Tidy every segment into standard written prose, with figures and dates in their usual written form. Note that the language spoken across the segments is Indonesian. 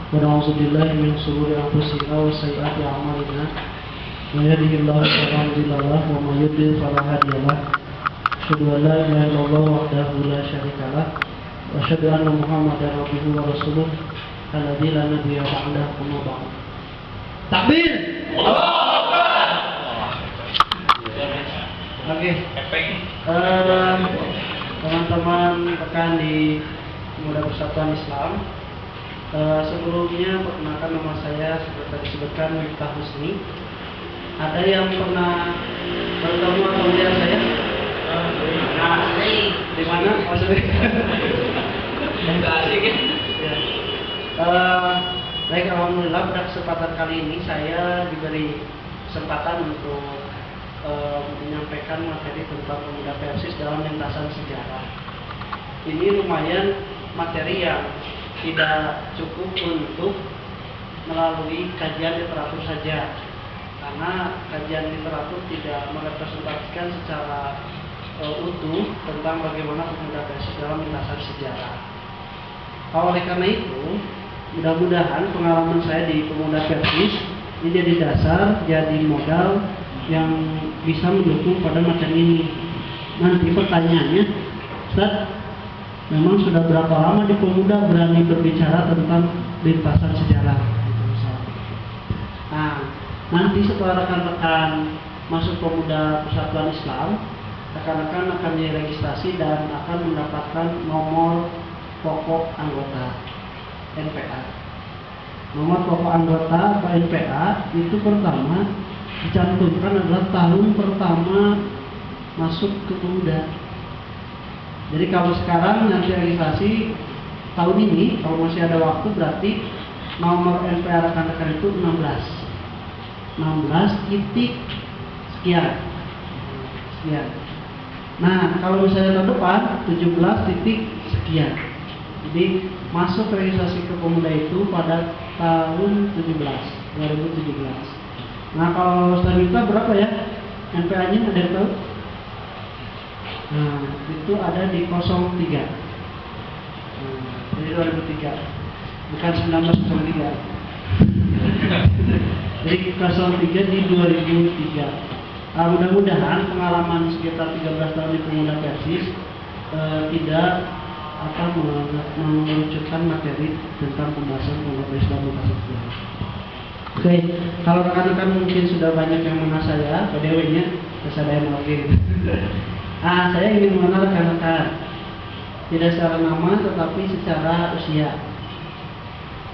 ونعوذ بالله من شرور أنفسنا وسيئات أعمالنا من يهده الله فلا مضل له ومن يضلل فلا هادي له أشهد أن لا إله إلا الله وحده لا شريك له وأشهد أن محمدا عبده ورسوله الذي لا نبي بعده أما بعد. Takbir. Oke. Teman-teman rekan di Pemuda Persatuan Islam, sebelumnya perkenalkan nama saya seperti disebutkan Miftah Husni. Ada yang pernah bertemu atau melihat saya? Di mana? Maksudnya? Enggak asik ya. Baik, alhamdulillah pada kesempatan kali ini saya diberi kesempatan untuk menyampaikan materi tentang pemuda Persis dalam lintasan sejarah. Ini lumayan materi yang tidak cukup untuk melalui kajian literatur saja, karena kajian literatur tidak merepresentasikan secara utuh tentang bagaimana pemuda Persis dalam lintasan sejarah. Oleh karena itu, mudah-mudahan pengalaman saya di pemuda Persis ini jadi dasar, jadi modal yang bisa mendukung pada macam ini. Nanti pertanyaannya, Ustaz, memang sudah berapa lama di pemuda berani berbicara tentang lintasan sejarah? Nah, nanti setelah rekan-rekan masuk pemuda Persatuan Islam, rekan-rekan akan diregistrasi dan akan mendapatkan nomor pokok anggota NPA. Nomor pokok anggota atau NPA itu pertama dicantumkan adalah tahun pertama masuk ke pemuda. Jadi kalau sekarang nanti registrasi tahun ini, kalau masih ada waktu, berarti nomor NPA rekan-rekan itu 16 titik sekian. Nah, kalau misalnya tahun depan 17 titik sekian. Jadi masuk registrasi ke pemuda itu pada tahun 2017. Nah, kalau Ustaz minta berapa ya NPA-nya, ada yang tahu? Nah, itu ada di 03. Jadi 2003, bukan 1903. Jadi 03 di 2003. Mudah-mudahan pengalaman sekitar 13 tahun di pemuda Persis tidak mengerucutkan materi tentang pembahasan pemuda Islam lintasan. Oke, kalau rekan-rekan mungkin sudah banyak yang mengenal saya, PDW-nya saya yang lagi. Saya ingin mengenal rekan-rekan, tidak secara nama tetapi secara usia.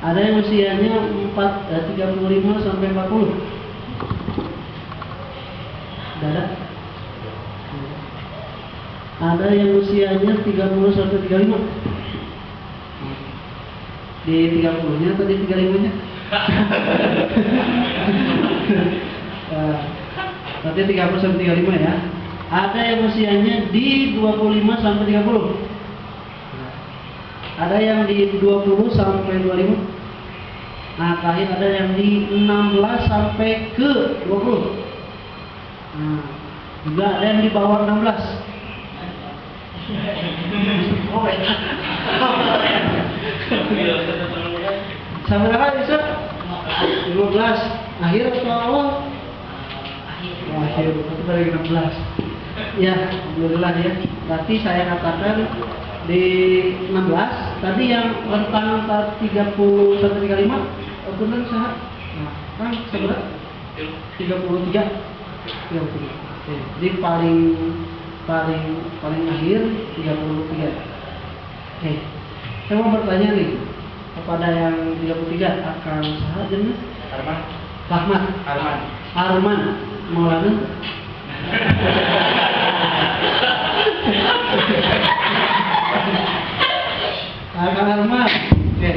Ada yang usianya 35 sampai 40. Ada? Ada yang usianya 30 sampai 35. Di 30-nya atau di 35-nya? Berarti 30 sampai 35 ya. Ada yang usianya di 25 sampai 30. Ada yang di 20 sampai 25. Nah, terakhir ada yang di 16 sampai ke 20. Nah, juga ada yang di bawah 16. Sampai berapa bisa? 15. Akhir atau awal? Akhir. Itu dari 16. Ya, alhamdulillah ya. Berarti saya katakan di 16. Tadi yang rentang 30 sampai 35. Benar saya. Nah, kan seberapa? 33. Jadi paling akhir 33. Oke. Saya mau bertanya nih kepada yang 33, akan sahaja nih. Arman. Maulana. Akan Arman. Oke.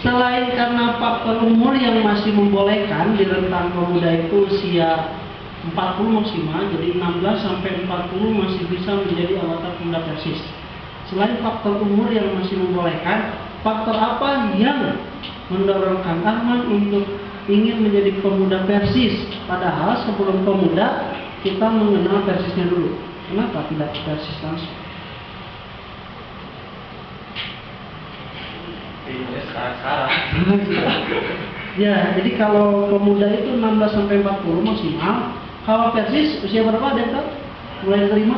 Selain karena faktor umur yang masih membolehkan di rentang pemuda itu usia 40 maksimal, jadi 16 sampai 40 masih bisa menjadi anggota pemuda Persis. Selain faktor umur yang masih membolehkan, faktor apa yang mendorongkan Arman untuk ingin menjadi pemuda Persis? Padahal sebelum pemuda kita mengenal Persisnya dulu. Kenapa tidak Persis langsung? sekarang. Ya, jadi kalau pemuda itu 16 sampai 40 maksimal. Kalau persis usia berapa ada tahu? Mulai terima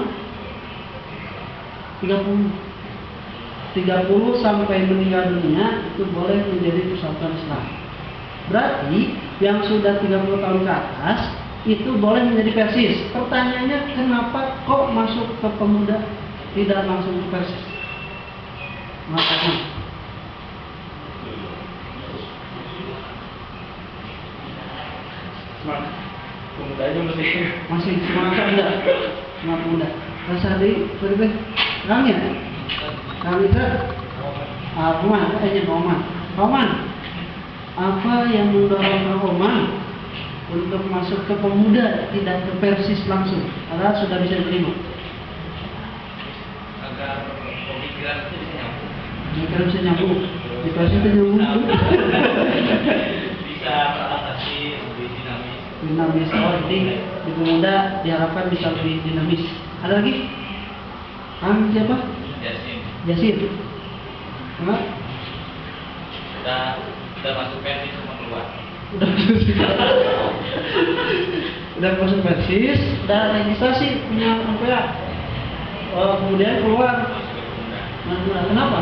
30. 30 sampai meninggal dunia itu boleh menjadi persatuan Islam. Berarti yang sudah 30 tahun ke atas itu boleh menjadi persis. Pertanyaannya kenapa kok masuk ke pemuda tidak langsung ke persis? Makanya Pemudanya masih semangat muda, semangat muda. Rasa di berbeda, kami ya, kami kan, Roman, apa yang mendorong Roman untuk masuk ke pemuda tidak ke persis langsung, padahal sudah bisa diterima? Agar pemikiran itu bisa nyambung. Pemikiran bisa nyambung, di persis itu nyambung. Bisa beradaptasi, lebih dinamis. Oh, jadi di pemuda diharapkan bisa lebih dinamis. Ada lagi? Kang siapa? Yasin. Kenapa? Udah masuk persis semua keluar. Udah masuk persis, udah registrasi punya MPA. Kemudian keluar. Kenapa?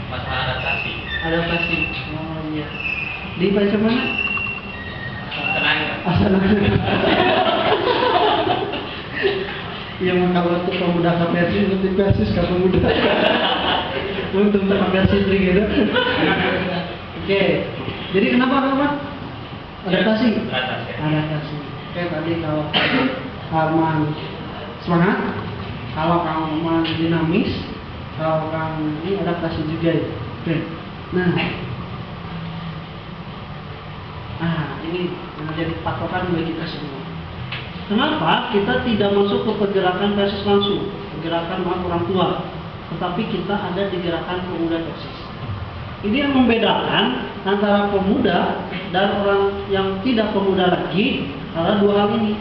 Masalah adaptasi. Oh iya. Di baca mana? Tenang. Yang kalau untuk pemuda ke persis, untuk persis ke pemuda. Untuk persis gitu. Oke. Jadi kenapa? Adaptasi. Oke, tadi kalau Arman semangat, kalau Arman dinamis, kalau Kang ini adaptasi juga ya. Oke. Nah, ini yang menjadi patokan bagi kita semua. Kenapa kita tidak masuk ke pergerakan persis langsung, pergerakan orang tua, tetapi kita ada di gerakan pemuda persis. Ini yang membedakan antara pemuda dan orang yang tidak pemuda lagi adalah dua hal ini.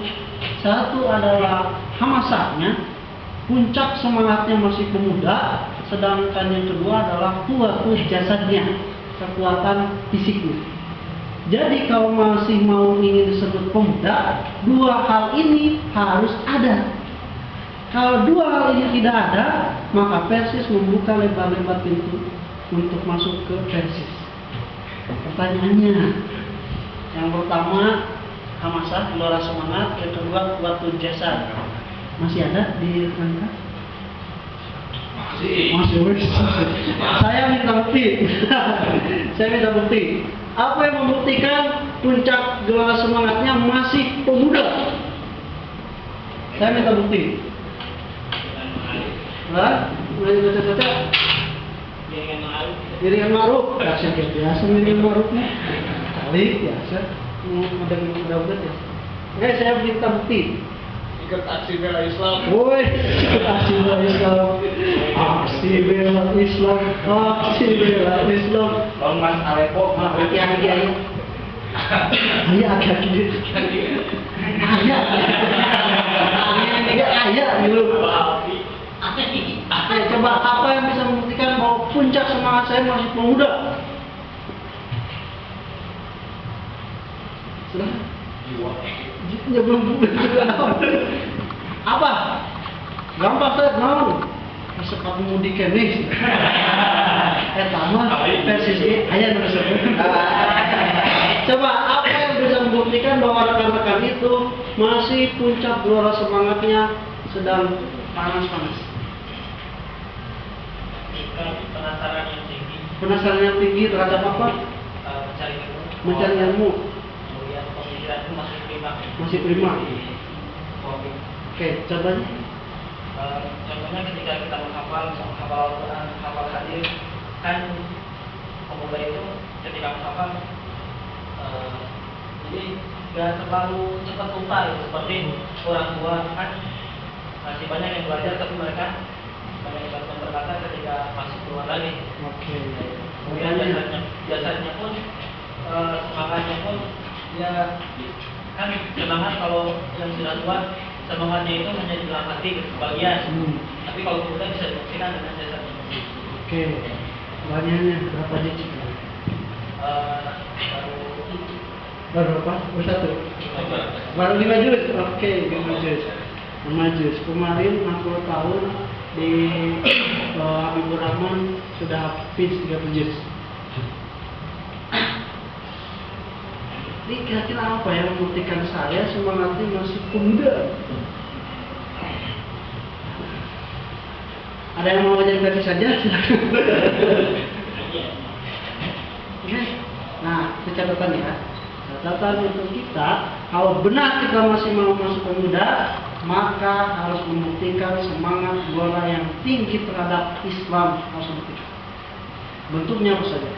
Satu adalah hamasahnya, puncak semangatnya masih pemuda, sedangkan yang kedua adalah kuatul jasadnya, kekuatan fisiknya. Jadi kalau masih mau ingin disebut pemuda, dua hal ini harus ada. Kalau dua hal ini tidak ada, maka persis membuka lebar-lebar pintu untuk masuk ke persis. Pertanyaannya, yang pertama hamasah, gelora semangat, yang kedua kuatul jasad. Masih ada di rekan? Masih. Saya minta bukti. Apa yang membuktikan puncak gelora semangatnya masih pemuda? Saya minta bukti. Mulai baca-baca. Iringan Ma'ruf. Biasa Iringan Ma'rufnya. Kali biasa. Udah ya. Oke, saya minta bukti. Ikut aksi bela Islam. Woi, aksi bela Islam. Mas Alepo, Hati-hati aja. Ayah dulu. Coba apa yang bisa membuktikan bahwa puncak semangat saya masih pemuda? Ya belum. Apa? Gampang Ustaz, mau. Sekat mudi kenis. Tamat persis aya nu disebut. Coba apa yang bisa membuktikan bahwa rekan-rekan itu masih puncak gelora semangatnya sedang panas-panas? Penasaran yang tinggi terhadap apa? Mencari ilmu. Kemudian pemikiran itu Masih prima. Oke, contohnya? Contohnya ketika kita menghafal Al-Quran, menghafal hadis, kan pemuda itu ketika menghafal jadi nggak terlalu cepat lupa ya, seperti orang tua kan masih banyak yang belajar tapi mereka banyak yang berkata ketika masuk keluar lagi. Oke. Kemudian jasadnya pun semangatnya pun ya kan semangat kalau yang sudah tua semangatnya itu menjadi dalam hati kebahagiaan. Tapi kalau pemuda bisa dibuktikan dengan jasadnya. Oke. Banyaknya berapa juz? Baru berapa? Baru satu. Baru 5 juz. Oke, 5 juz. 5 juz. Kemarin 60 tahun di Habibur Rahman sudah habis 30 juz. Ini kira-kira apa yang membuktikan saya semangatnya masih pemuda? Ada yang mau jadi versi saja? Silakan. Oke. Nah, itu catatan ya. Catatan untuk kita, kalau benar kita masih mau masuk pemuda, maka harus membuktikan semangat gelora yang tinggi terhadap Islam harus dibuktikan. Bentuknya apa saja?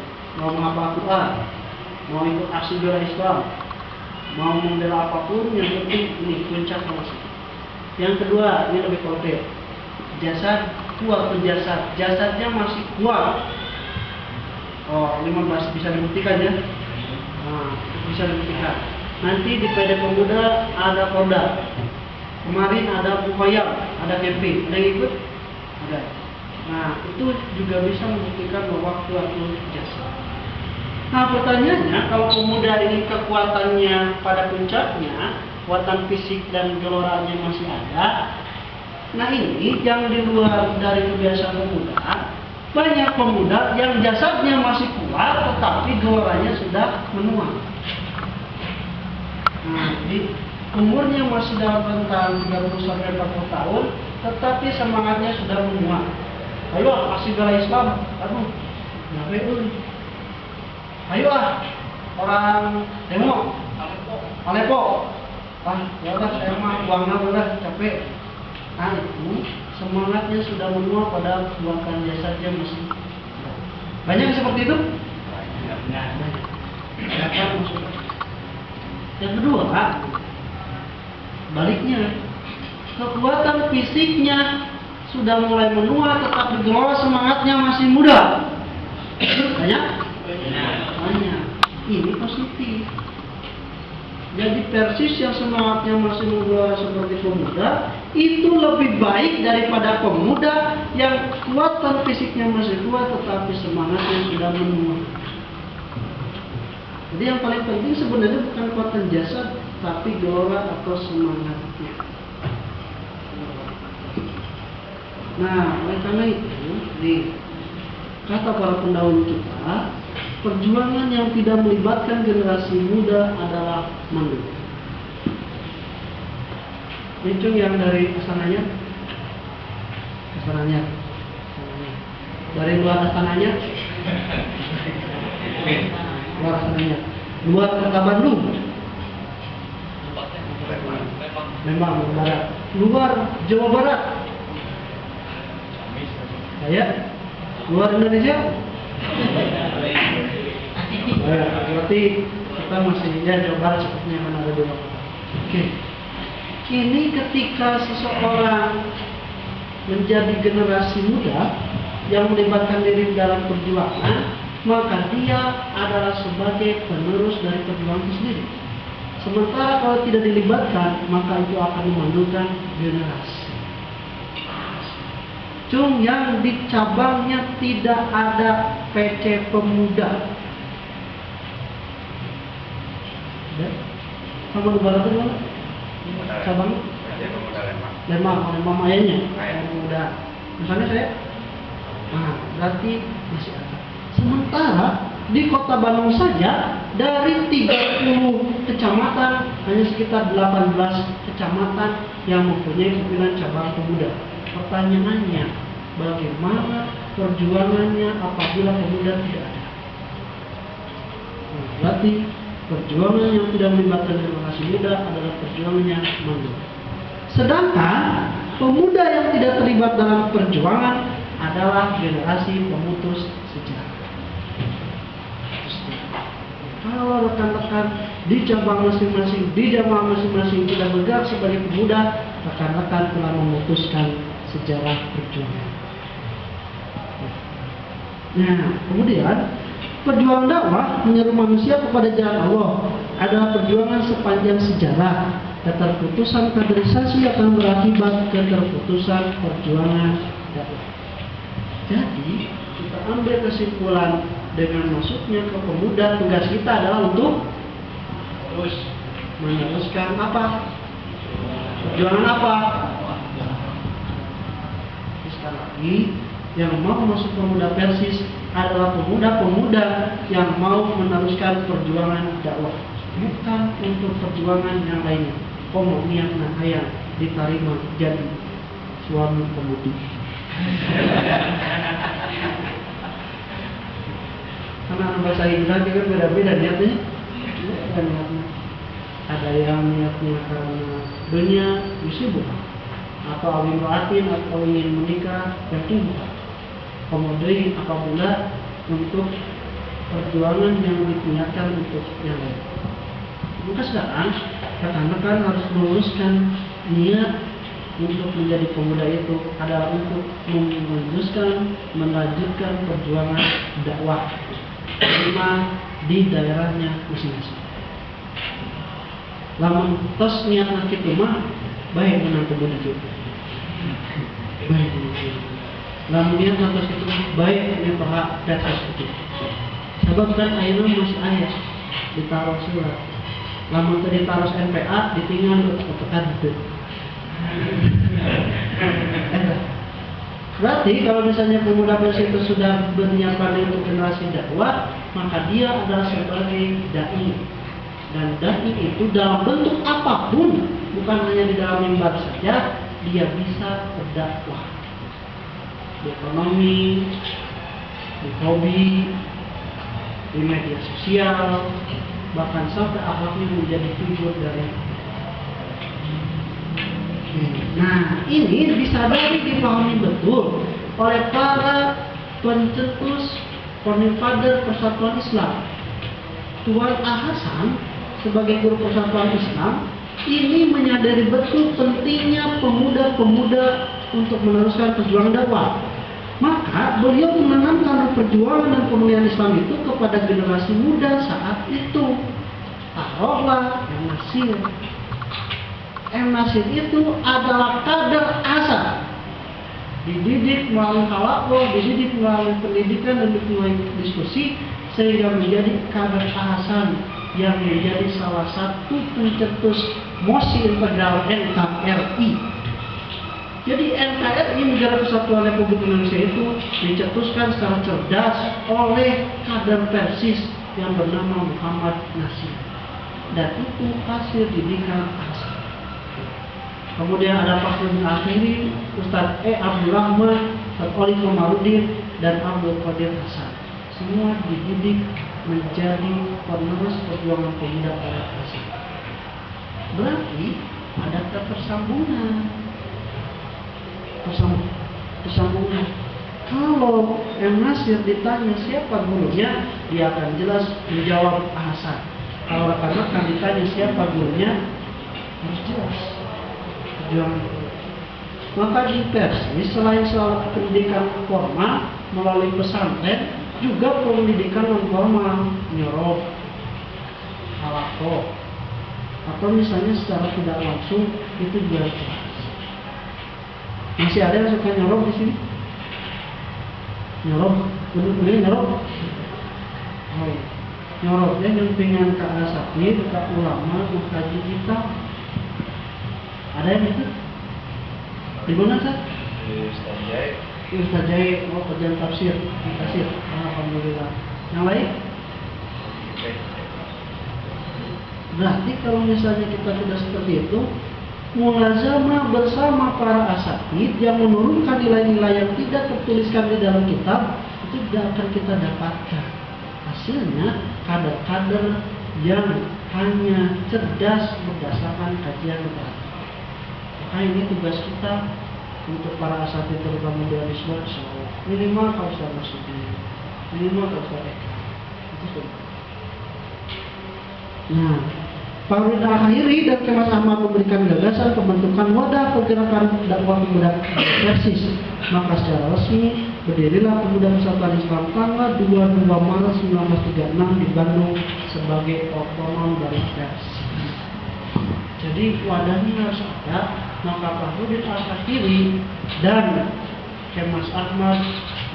Mau menghafal Quran, mau ikut aksi bela Islam, mau membela apapun, yang penting ini puncak masuk. Yang kedua, ini lebih konkret. Jasad kuat atau jasadnya masih kuat. Oh, 15 bisa dibuktikan ya. Nah, bisa dibuktikan. Nanti di PD Pemuda ada Koda. Kemarin ada Bukoyam, ada camping, ada yang ikut? Ada. Nah, itu juga bisa membuktikan bahwa kuat jasad. Nah, pertanyaannya, kalau pemuda ini kekuatannya pada puncaknya, kekuatan fisik dan geloranya masih ada. Nah, ini yang di luar dari kebiasaan pemuda, banyak pemuda yang jasadnya masih kuat, tetapi geloranya sudah menua. Nah, jadi umurnya masih dalam rentang 30-40 tahun, tetapi semangatnya sudah menua. Ayo, aksi bela Islam, aduh, ngapain? Ayo orang demo Aleppo. Ya udah saya mah uangnya udah capek. Nah, itu semangatnya sudah menua pada kekuatan jasadnya masih. Banyak seperti itu? Banyak. Yang kedua, baliknya, kekuatan fisiknya sudah mulai menua, tetapi gelora semangatnya masih muda. Banyak? Banyak. Ini positif. Jadi persis yang semangatnya masih muda seperti pemuda itu lebih baik daripada pemuda yang kekuatan fisiknya masih kuat tetapi semangatnya sudah menua. Jadi yang paling penting sebenarnya bukan kekuatan jasad tapi gelora atau semangatnya. Nah, oleh karena itu, kata para pendahulu kita, perjuangan yang tidak melibatkan generasi muda adalah mandul. Itu yang dari asananya, dari luar asananya, luar asananya, luar kota Bandung, memang barat, luar Jawa Barat, saya luar Indonesia. Berarti kita masih ya Jawa Barat sepertinya mana ada dua. Oke. Ini ketika seseorang menjadi generasi muda yang melibatkan diri dalam perjuangan, maka dia adalah sebagai penerus dari perjuangan itu sendiri. Sementara kalau tidak dilibatkan, maka itu akan memandulkan generasi. Cung yang di cabangnya tidak ada PC Pemuda. Ya. Sama Barat itu mana? Cabang? Lemang ayahnya. Pemuda. Misalnya saya. Nah, berarti masih ada. Sementara di Kota Bandung saja dari 30 kecamatan hanya sekitar 18 kecamatan yang mempunyai pimpinan cabang pemuda. Pertanyaannya, bagaimana perjuangannya apabila pemuda tidak ada? Nah, berarti perjuangan yang tidak melibatkan generasi muda adalah perjuangan yang mandul. Sedangkan pemuda yang tidak terlibat dalam perjuangan adalah generasi pemutus sejarah. Kalau rekan-rekan di cabang masing-masing, di jamaah masing-masing tidak bergerak sebagai pemuda, rekan-rekan telah memutuskan sejarah perjuangan. Nah, kemudian perjuangan dakwah menyeru manusia kepada jalan Allah adalah perjuangan sepanjang sejarah. Keterputusan kaderisasi akan berakibat keterputusan perjuangan dakwah. Jadi kita ambil kesimpulan dengan masuknya ke pemuda, tugas kita adalah untuk Terus meneruskan apa? Perjuangan apa? Sekali lagi, yang mau masuk pemuda Persis adalah pemuda-pemuda yang mau meneruskan perjuangan dakwah, bukan untuk perjuangan yang lainnya. Komo niat na hayang diterima jadi suami pemudi. Karena bahasa Inggris juga beda-beda niatnya. Ada yang niatnya karena dunia, bisa bukan? Atau awin roatin, atau ingin menikah, yang bukan. Kemudian apabila untuk perjuangan yang diniatkan untuk yang lain. Maka sekarang rekan-rekan harus meluruskan niat untuk menjadi pemuda itu adalah untuk meneruskan, melanjutkan perjuangan dakwah di daerahnya masing-masing. Lamun tos niat kitu mah baik menang pemuda juga. Baik menang. Lamun niat tos kitu baik nya pahak datas kitu. Sebab kan ayeuna masih aya ditaruh surat. Lamun teu ditaruh NPA ditinggal tekan teu. Berarti kalau misalnya pemuda Persis itu sudah berniat untuk generasi dakwah, maka dia adalah sebagai dai. Dan dai itu dalam bentuk apapun, bukan hanya di dalam mimbar saja, dia bisa berdakwah. Di ekonomi, di hobi, di media sosial, bahkan sampai akhlaknya menjadi figur dari. Nah, ini disadari, dipahami betul oleh para pencetus founding father Persatuan Islam. Tuan Hasan sebagai guru Persatuan Islam ini menyadari betul pentingnya pemuda-pemuda untuk meneruskan perjuangan dakwah. Maka beliau menanamkan perjuangan dan pemulihan Islam itu kepada generasi muda saat itu. Taruhlah yang Nasir itu adalah kader asal, dididik melalui halaqah, dididik melalui pendidikan dan melalui diskusi sehingga menjadi kader asal yang menjadi salah satu pencetus mosi integral NKRI. Jadi NKRI Negara Kesatuan Republik Indonesia itu dicetuskan secara cerdas oleh kader Persis yang bernama Muhammad Nasir, dan itu hasil didikan asal. Kemudian ada Fakhrul Akhiri, Ustadz Abdul Rahman, Ustadz Oli Komarudin, dan Abdul Qadir Hasan. Semua dididik menjadi penerus perjuangan pemuda pada Hasan. Berarti ada ketersambungan. Persambungan. Kalau M. Nasir ditanya siapa gurunya, dia akan jelas menjawab Hasan. Kalau rekan-rekan ditanya siapa gurunya, harus jelas. Maka di Persis selain soal pendidikan formal melalui pesantren, juga pendidikan non formal, nyorof, halaqah, atau misalnya secara tidak langsung itu juga jelas. Masih ada yang suka nyorof di sini? Nyorof, benar-benar nyorof. Oh iya. Nyorofnya yang pengen ke asatid, ke ulama, mengkaji kita. Ada yang itu? Di mana sah? Di Ustaz Jai. Di Ustaz Jai, mau kerjaan tafsir, tafsir. Alhamdulillah. Yang lain? Berarti kalau misalnya kita tidak seperti itu, mulazamah bersama para asatid yang menurunkan nilai-nilai yang tidak tertuliskan di dalam kitab, itu tidak akan kita dapatkan. Hasilnya kader-kader yang hanya cerdas berdasarkan kajian literatur. Maka ini tugas kita untuk para asatid terutama dualisme, minimal kalau sudah masuk minimal kalau sudah itu sudah. Nah, Pak Al-Akhiri dan Kemas Ahmad memberikan gagasan pembentukan wadah pergerakan dakwah pemuda Persis. Maka secara resmi berdirilah Pemuda Persatuan Islam tanggal 22 Maret 1936 di Bandung sebagai otonom dari Persis. Jadi wadahnya harus ada. Maka Pak Al-Akhiri dan Kemas Ahmad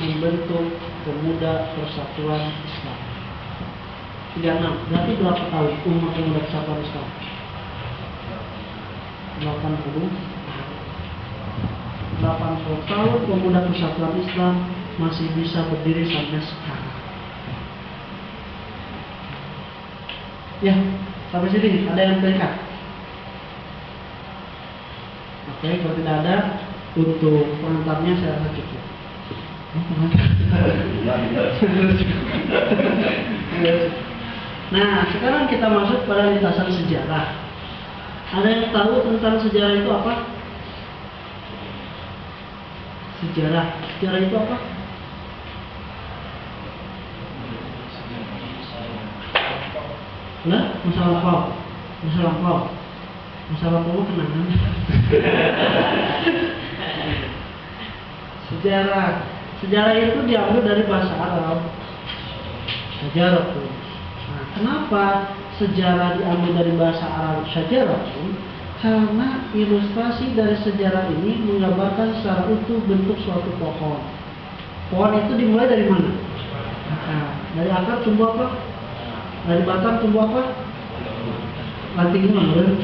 membentuk Pemuda Persatuan Islam. 36. Berarti berapa tahun umur Pemuda Persatuan Islam? 80 tahun Pemuda Persatuan Islam masih bisa berdiri sampai sekarang. Ya, sampai sini ada yang terikat? Oke, kalau tidak ada, untuk pengantarnya saya rasa cukup. Nah, sekarang kita masuk pada lintasan sejarah. Ada yang tahu tentang sejarah itu apa? Sejarah itu apa? Lah, masa lampau kenangan. Sejarah itu diambil dari bahasa Arab. Sejarah tuh. Nah, kenapa sejarah diambil dari bahasa Arab sejarah tuh? Karena ilustrasi dari sejarah ini menggambarkan secara utuh bentuk suatu pohon. Pohon itu dimulai dari mana? Akar. Dari akar tumbuh apa? Dari batang tumbuh apa? Ranting mana?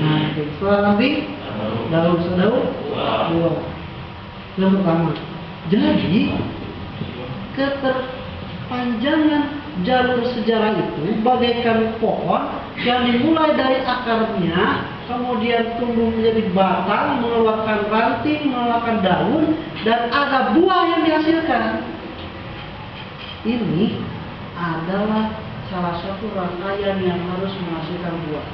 Nah, setelah ranting, daun, buah. Yang pertama. Jadi, keterpanjangan jalur sejarah itu bagaikan pohon yang dimulai dari akarnya, kemudian tumbuh menjadi batang, mengeluarkan ranting, mengeluarkan daun, dan ada buah yang dihasilkan. Ini adalah salah satu rangkaian yang harus menghasilkan buah.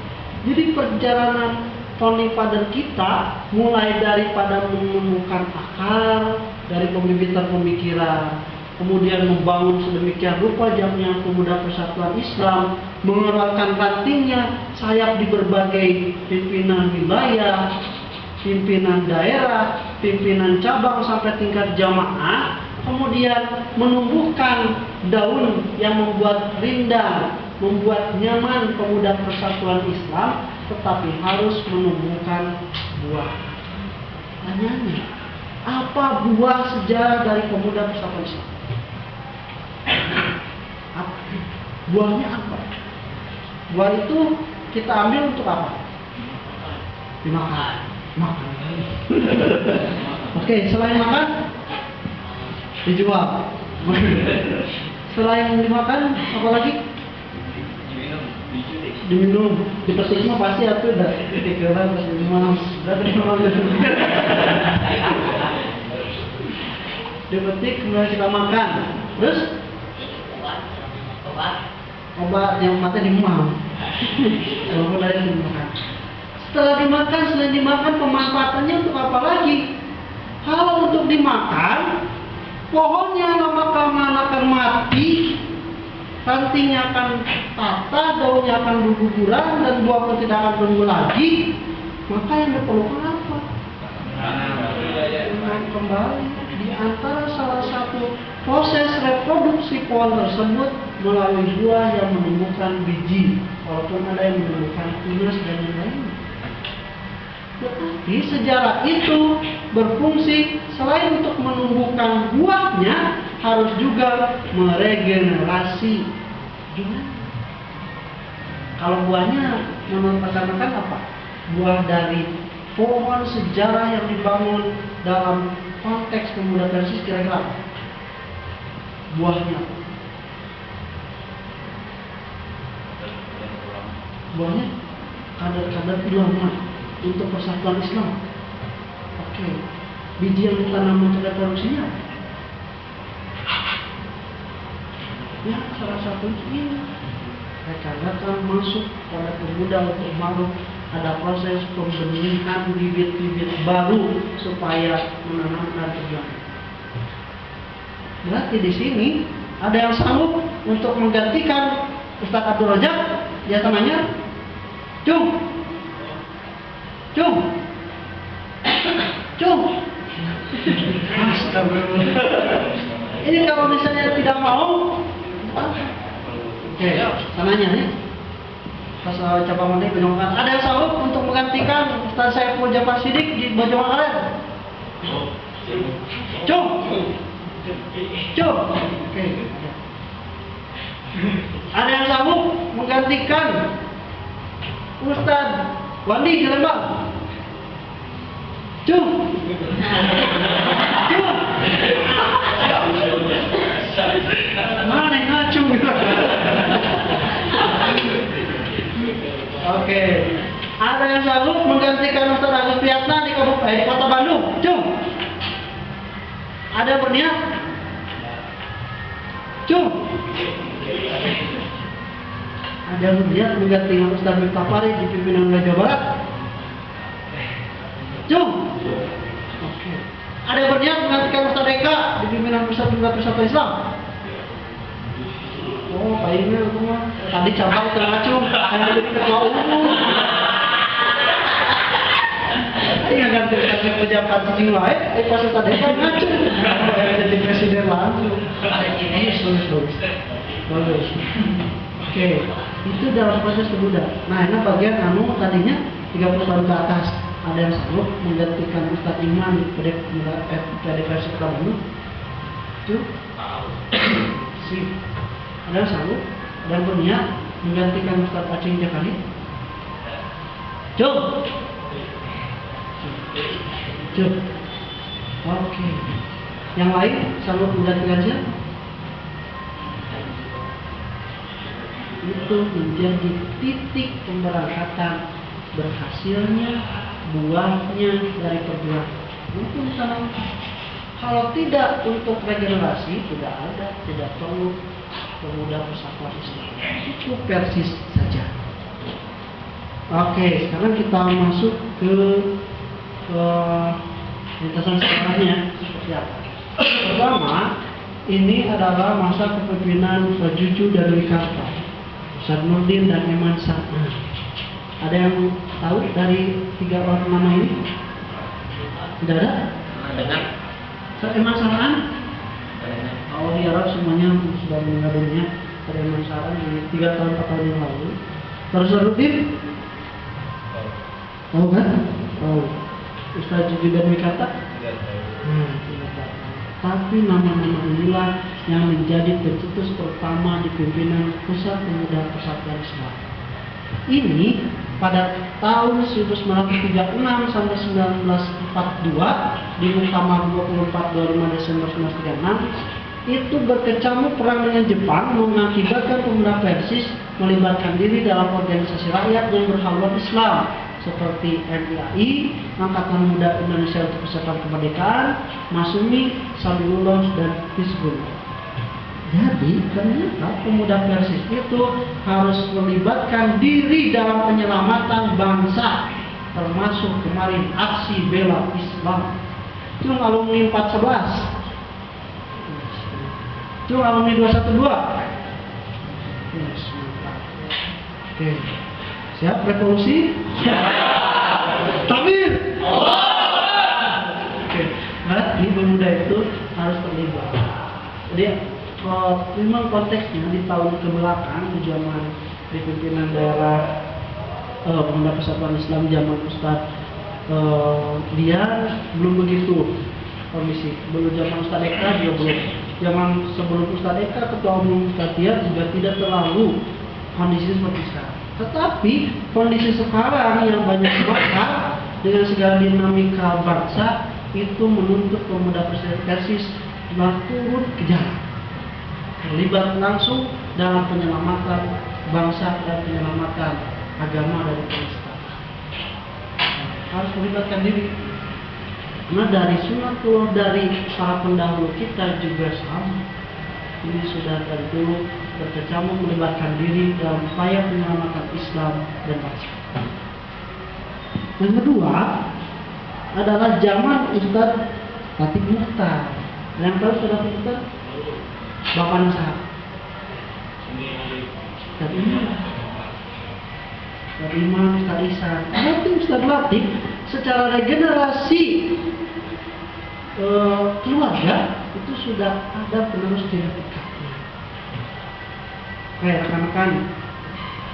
Jadi perjalanan founding father kita mulai daripada menemukan akar dari pembibitan pemikiran, kemudian membangun sedemikian rupa jamnya Pemuda Persatuan Islam, mengeluarkan rantingnya, sayap di berbagai pimpinan wilayah, pimpinan daerah, pimpinan cabang sampai tingkat jamaah, kemudian menumbuhkan daun yang membuat rindang, membuat nyaman Pemuda Persatuan Islam, tetapi harus menumbuhkan buah. Tanyanya, apa buah sejarah dari Pemuda Persatuan Islam? Buahnya apa? Buah itu kita ambil untuk apa? Dimakan. Makan. Oke, selain makan, dijual. Selain dimakan, apa lagi? Diminum. Dipetik mah pasti aku udah kepikiran pas minum. Dipetik kemudian kita makan. Terus obat yang mati dimual. Walaupun dari itu dimakan. Selain dimakan pemanfaatannya untuk apa lagi? Kalau untuk dimakan, pohonnya lama-kelamaan akan mati, rantingnya akan patah, daunnya akan berguguran, dan buah pun tidak akan tumbuh lagi. Maka yang diperlukan apa? Kembali di antara salah satu proses reproduksi pohon tersebut melalui buah yang menumbuhkan biji, walaupun ada yang menumbuhkan tunas dan yang lainnya. Tetapi sejarah itu berfungsi selain untuk menumbuhkan buahnya, harus juga meregenerasi. Gimana? Kalau buahnya menurut rekan-rekan apa? Buah dari pohon sejarah yang dibangun dalam konteks Pemuda Persis kira-kira apa? Buahnya apa? Buahnya kadar-kadar ulama untuk persatuan Islam. Oke. Biji yang ditanam untuk reproduksinya apa? Ya, salah satu ini. Rekan-rekan masuk pada pemuda untuk baru ada proses pembenihan bibit-bibit baru supaya menanamkan tujuan. Berarti di sini ada yang sanggup untuk menggantikan Ustaz Abdul Rajab. Dia tananya, Cung. Astagfirullah. Ini kalau misalnya tidak mau, oke, tananya nih. Pas cabang mandi Bojong Ada yang sanggup untuk menggantikan Ustaz Saiful Jafar Sidik di Bojong Kalian? Cung. Cum. Oke. Ada yang sanggup menggantikan Ustaz Wandi di Lembang? Cum. Cum. Mana yang ngacung? Oke. Ada yang sanggup menggantikan Ustaz Agus Priyatna di Kota Bandung? Cum. Ada berniat? Cum. Ada yang berniat menggantikan Ustaz Miftah Farid di pimpinan wilayah Jawa Barat? Cum. Oke. Ada yang berniat menggantikan Ustaz Eka di pimpinan pusat Persatuan Islam? Oh, Pak Imel itu mah tadi cabang teracung, hanya jadi ketua umum. Ini ganti pejabat sing lain, pas Ustaz Eka ngacung, jadi presiden langsung. Bagus. Oke, itu dalam proses kemudah. Nah, ini bagian anu tadinya 30 tahun ke atas. Ada yang sanggup menggantikan Ustaz Iman di PD versi Bandung? Itu sip. Ada yang sanggup? Ada yang berniat menggantikan Ustaz Acing Jakani? Cum. Cum. Oke. Yang lain sanggup menggantikan siapa? Itu menjadi titik pemberangkatan berhasilnya buahnya dari perjuangan. Mungkin sana kalau tidak untuk regenerasi tidak perlu pemuda persatuan Islam. Cukup persis saja. Oke, sekarang kita masuk ke lintasan sejarahnya seperti apa. Pertama, ini adalah masa kepemimpinan Juju dan Dwi Karta, Ustaz Nurdin dan Eman Sa'an. Ada yang tahu dari 3 orang nama ini? Tidak ada? Dengar. Eman Sa'an? Kalau di Arab semuanya sudah meninggal dunia. Ada Eman Sa'an yang 3 tahun 4 tahun yang lalu. Terus Nurdin? Tahu kan? Tahu. Ustaz Juju dan Dwi Karta? Tidak tahu. Tapi nama-nama inilah yang menjadi pencetus pertama di pimpinan Pusat Pemuda Persatuan Islam. Ini pada tahun 1936 sampai 1942 di Muktamar 24-25 Desember 1936 itu berkecamuk perang dengan Jepang mengakibatkan pemuda Persis melibatkan diri dalam organisasi rakyat yang berhaluan Islam seperti MIAI, Angkatan Muda Indonesia untuk Persatuan Kemerdekaan, Masumi, Sabilullah, dan Hizbullah. Jadi ternyata pemuda Persis itu harus melibatkan diri dalam penyelamatan bangsa, termasuk kemarin aksi bela Islam. Itu alumni 411, itu alumni 212. Oke. Siap revolusi? Takbir. Oke. Berarti pemuda itu harus terlibat. Jadi memang konteksnya di tahun kebelakang di zaman di pimpinan daerah Pemuda Persatuan Islam zaman Ustaz dia belum begitu kondisi. Belum zaman Ustaz Eka juga belum. Zaman sebelum Ustaz Eka ketua umum Ustaz dia juga tidak terlalu kondisi seperti sekarang. Tetapi kondisi sekarang yang banyak bakar dengan segala dinamika bangsa itu menuntut pemuda Persis turun ke jalan, terlibat langsung dalam penyelamatan bangsa dan penyelamatan agama dari penistaan. Harus melibatkan diri. Karena dari sunatullah dari para pendahulu kita juga sama. Ini sudah dari dulu berkecamuk melibatkan diri dalam upaya penyelamatan Islam dan bangsa. Yang kedua adalah zaman Ustaz Latif Mukhtar. Yang tahu Ustaz Latif Mukhtar? Bapak Nasa. Ustaz Imam, Ustaz Ihsan. Tapi Ustaz Latif secara regenerasi keluarga itu sudah ada penerus dinamikanya. Oke, rekan-rekan,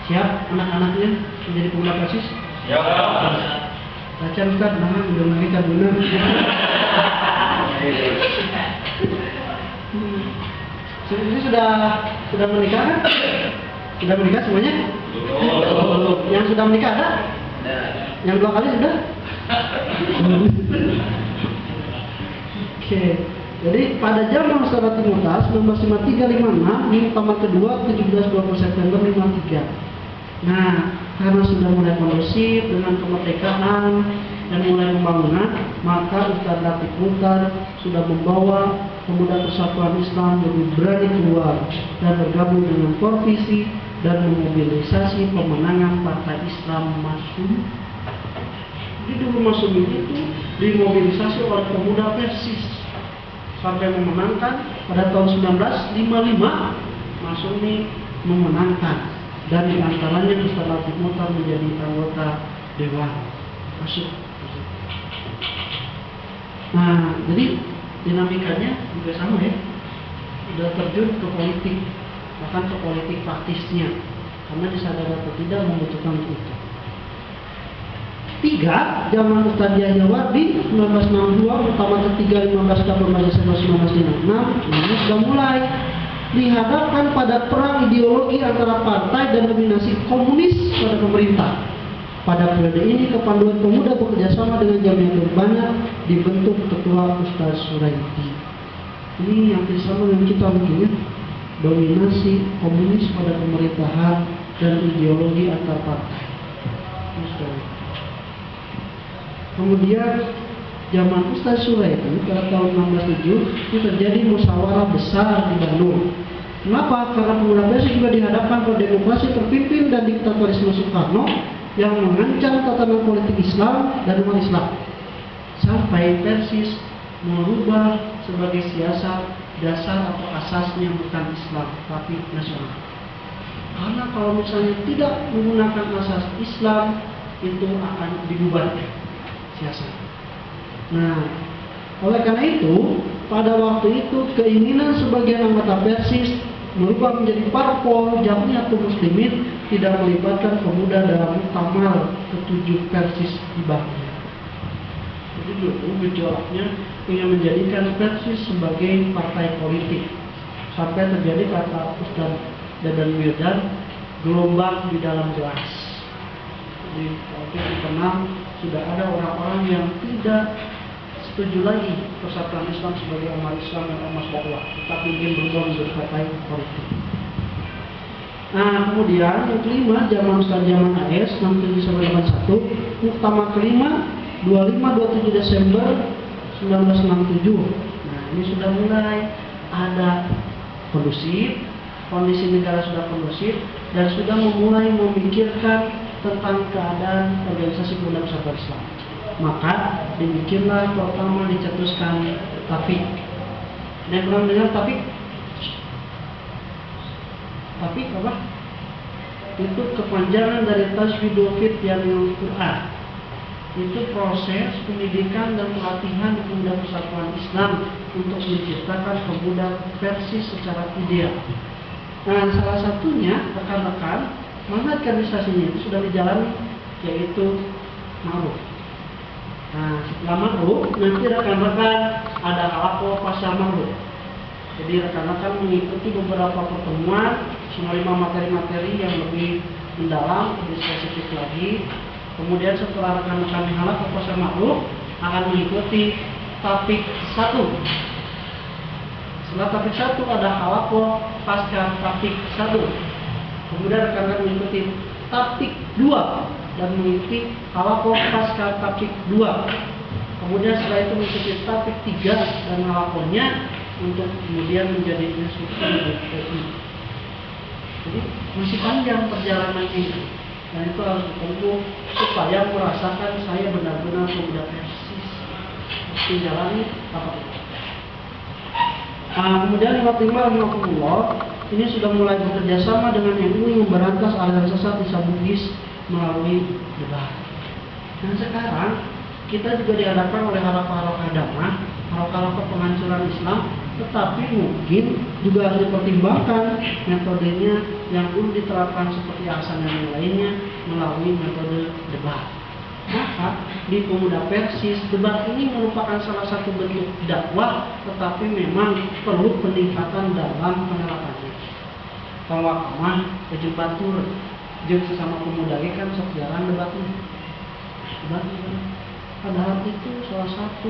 siap anak-anaknya menjadi pemuda Persis? Siap. Baca Ustaz, nama udah kita benar. Ini sudah menikah kan? Sudah menikah semuanya? Yang sudah menikah ada? Yang 2 kali sudah? Oke. Jadi pada zaman Saudara Timotius 1953-56, Muktamar kedua 17-20 September 53. Nah, karena sudah mulai kondusif dengan kemerdekaan dan mulai pembangunan, maka Ustadz Latif Muchtar sudah membawa pemuda Persatuan Islam lebih berani keluar dan bergabung dengan Porvisi dan memobilisasi pemenangan Partai Islam Masyumi. Jadi dulu Masyumi itu dimobilisasi oleh pemuda Persis sampai memenangkan pada tahun 1955 Masyumi memenangkan. Dan diantaranya Ustadz Latif Muchtar menjadi anggota dewan masuk. Nah, jadi dinamikanya juga sama ya, sudah terjun ke politik, bahkan ke politik praktisnya, karena disadari atau tidak membutuhkan itu. 3. Zaman Ustadz Yahya Wardi 1962, Muktamar ketiga 15 Desember 1956, ini sudah mulai dihadapkan pada perang ideologi antara partai dan dominasi komunis pada pemerintah. Pada periode ini kepanduan pemuda bekerjasama dengan Jamiatul Banat dibentuk Ketua Ustaz Suraidi. Ini yang sama dengan kita mungkin ya, dominasi komunis pada pemerintahan dan ideologi antar partai. Kemudian zaman Ustaz Suraidi pada tahun 1967 itu terjadi musyawarah besar di Bandung. Kenapa? Karena pemuda Persis juga dihadapkan pada demokrasi terpimpin dan diktatorisme Soekarno yang mengancam tatanan politik Islam dan umat Islam. Sampai Persis merubah sebagai siasat dasar atau asasnya bukan Islam tapi nasional. Karena kalau misalnya tidak menggunakan asas Islam itu akan dibubarkan siasat. Nah, oleh karena itu, pada waktu itu keinginan sebagian anggota Persis merubah menjadi parpol Jamiatul Muslimin tidak melibatkan pemuda dalam muktamar ke-7 Persis di Baghdad. Jadi dulu gejolaknya ingin menjadikan Persis sebagai partai politik. Sampai terjadi kata Ustaz Dadan Wirdan, gelombang di dalam gelas. Jadi waktu itu tenang, sudah ada orang-orang yang tidak setuju lagi Persatuan Islam sebagai umat Islam dan umat dakwah, tetapi ingin berubah menjadi partai politik. Nah, kemudian yang kelima, zaman Ustaz Jaman AS 67-81, Muktamar kelima 25-27 Desember 1967. Nah, ini sudah mulai ada kondusif, kondisi negara sudah kondusif dan sudah memulai memikirkan tentang keadaan organisasi pemuda Persatuan Islam. Maka dibikinlah pertama dicetuskan Tafiq. Ada pernah dengar Tafiq? Tafiq apa? Itu kepanjangan dari Tajwidul Fityanil Quran. Itu proses pendidikan dan pelatihan di pemuda Persatuan Islam untuk menciptakan pemuda Persis secara ideal. Nah, salah satunya rekan-rekan manhaj kaderisasinya itu sudah dijalani, yaitu ma'ruf. Nah, setelah ma'ruf nanti rekan-rekan ada halaqah pasca ma'ruf. Jadi rekan-rekan mengikuti beberapa pertemuan menerima materi-materi yang lebih mendalam, lebih spesifik lagi. Kemudian setelah rekan-rekan di halaqah pasca ma'ruf akan mengikuti Tafiq 1. Setelah Tafiq 1 ada halaqah pasca Tafiq 1. Kemudian rekan-rekan mengikuti Tafiq 2 dan mengikuti halaqah pasca Tafiq 2. Kemudian setelah itu mengikuti Tafiq 3 dan halaqahnya untuk kemudian menjadi instruktur PI. Jadi masih panjang perjalanan ini, dan itu harus ditempuh supaya merasakan saya benar-benar pemuda Persis menjalani apa itu. Kemudian 55 ini sudah mulai bekerja sama dengan MUI memberantas aliran sesat Islam Bugis melalui debat. Dan sekarang kita juga dihadapkan oleh halaqah-halaqah dakwah, halaqah-halaqah penghancuran Islam, tetapi mungkin juga harus dipertimbangkan metodenya yang dulu diterapkan seperti Ahsan dan yang lainnya melalui metode debat. Maka di Pemuda Persis, debat ini merupakan salah satu bentuk dakwah, tetapi memang perlu peningkatan dalam penerapannya. Kawakamah jeung batur jeung sesama pemuda ge kan sok jalan debatnya. Debat padahal itu salah satu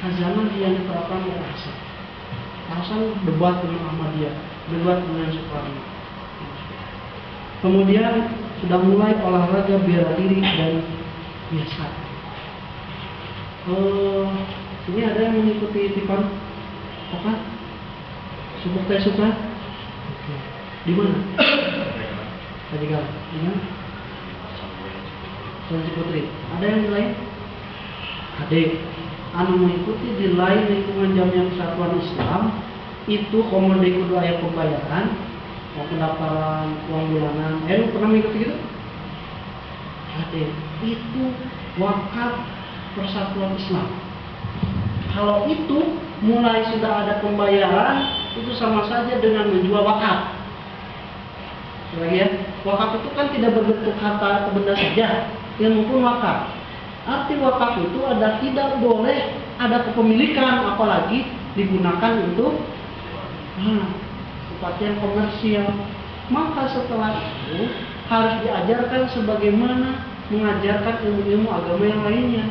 khazanah yang diterapkan oleh Hasan. Hasan debat dengan Ahmadiyah, debat dengan Soekarno. Kemudian sudah mulai olahraga bela diri dan biasa. Ini ada yang mengikuti Tipan apa? Subuk teh suka? Di mana? Tadi kan? Di mana? Sanci Putri. Ada yang lain? Ada. Anu mengikuti di lain lingkungan Jamiah Persatuan Islam itu komode kudu aya pembayaran, mau pendaftaran uang bulanan. Lu pernah mengikuti gitu? Ada. Itu wakaf Persatuan Islam. Kalau itu mulai sudah ada pembayaran, itu sama saja dengan menjual wakaf. Lagi ya, wakaf itu kan tidak berbentuk harta atau benda saja, ilmu pun wakaf. Arti wakaf itu ada tidak boleh ada kepemilikan, apalagi digunakan untuk kepentingan komersial. Maka setelah itu harus diajarkan sebagaimana mengajarkan ilmu-ilmu agama yang lainnya.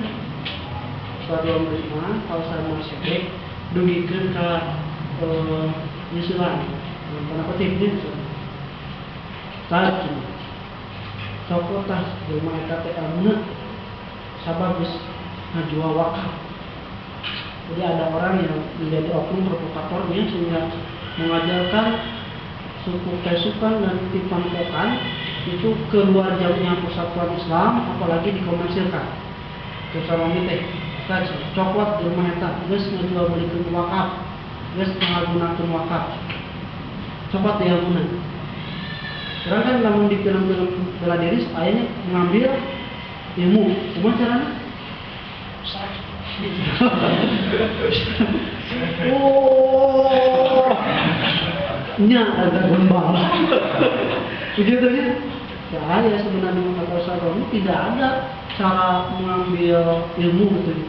Setelah beriman, kalau saya masih dugikeun ka nyusulan, tanda kutip nyusulan. Tadi, cokotas rumah eta teh amuna sabagus ngajual wakaf. Jadi ada orang yang menjadi oknum provokatornya sehingga mengajarkan suku Kesukan dan Tipanpokan itu keluar jauhnya Persatuan Islam, apalagi dikomersilkan. Terutama teh, tadi coklat di rumah eta, geus ngajual belikeun wakaf, geus ngagunakeun wakaf. Coklat di amuna. Sekarang kan namun di film-film bela diri ayahnya mengambil ilmu, cuma caranya nya agak gembal begitu ya. Ya sebenarnya kata Saroni tidak ada cara mengambil ilmu gitu.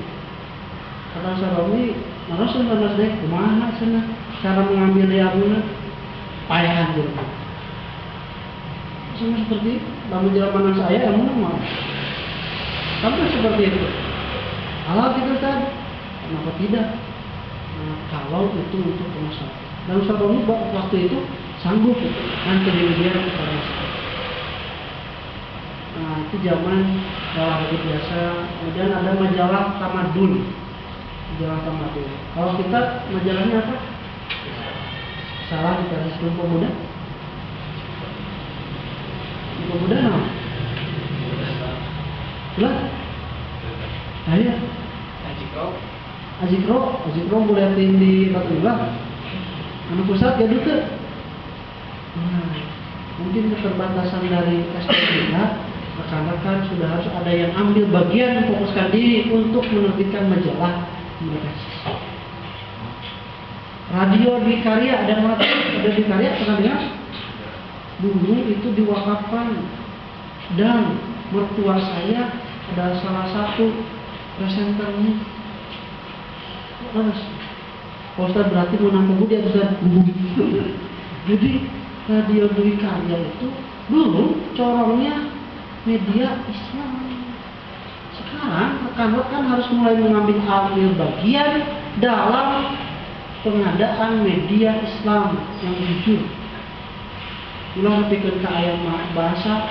Kata Saroni harus benar deh kemana sana cara mengambil ilmu payahan gitu. Sama seperti dalam zaman saya ilmu mau sampai seperti itu. Kalau gitu kan, kenapa tidak? Nah, kalau itu untuk kemaslahatan. Dan Saroni waktu itu sanggup kan kedirian kepada masyarakat. Nah itu zaman olahraga biasa. Kemudian ada majalah Tamadun. Majalah Tamadun. Kalau kita majalahnya apa? Salah dikasih sebelum pemuda. Pemuda nama? Jelas? Ayo. Azikro boleh di Batullah. Anu pusat ya itu. Mungkin keterbatasan dari SPK, rekan-rekan sudah harus ada yang ambil bagian memfokuskan diri untuk menerbitkan majalah mereka. Radio di Karya ada di Karya pernah dengar? Dulu itu diwakafkan dan mertua saya adalah salah satu presenternya. Terus, Ustaz berarti mau nampung dia Ustaz. Jadi Radio Dwi Karya itu dulu corongnya media Islam. Sekarang rekan-rekan harus mulai ambil bagian dalam pengadaan media Islam yang jujur. Ulang pikir ke ayam bahasa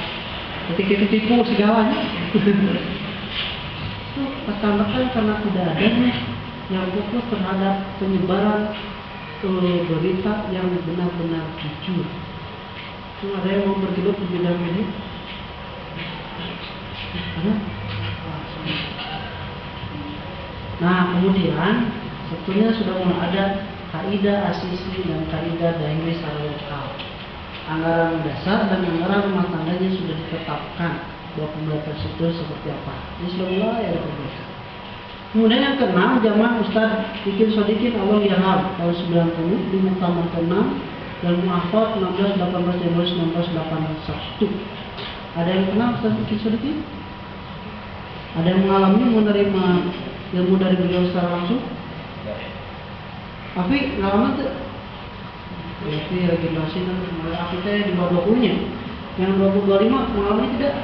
ketika ketipu segalanya. Itu rekan-rekan karena tidak adanya yang fokus terhadap penyebaran berita yang benar-benar jujur. Ada yang mau bergelut di bidang ini? Ada? Nah kemudian sebetulnya sudah mulai ada kaidah asisi dan kaidah dairi secara lokal. Anggaran dasar dan anggaran rumah tangganya sudah ditetapkan bahwa pembelajaran itu seperti apa. Ini sudah mulai ada perbedaan. Kemudian yang keenam, jamaah Ustaz Ikin Sodikin Allah Yahab tahun 90 di Muktamar ke-6 dan Mu'afat 16-18 Januari 1981. Ada yang kenal Ustaz Ikin Sodikin? Ada yang mengalami menerima ilmu dari beliau secara langsung? Tapi ngalamin tuh? Berarti regenerasi kan mulai akhirnya di bawah 20-nya. Yang 20-25 mengalami tidak?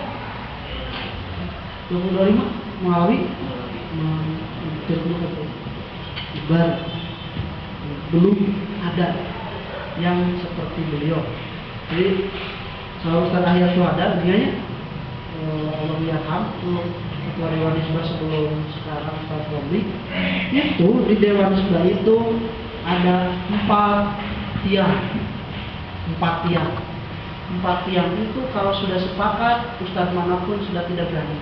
20-25 mengalami? Baru belum ada yang seperti beliau. Jadi kalau Ustaz Ahyar Suhada, dia Allah yarham, ketua Dewan Hisbah sebelum sekarang Ustaz Romli, itu di Dewan Hisbah itu ada 4 tiang. 4 tiang itu kalau sudah sepakat, Ustaz manapun sudah tidak berani.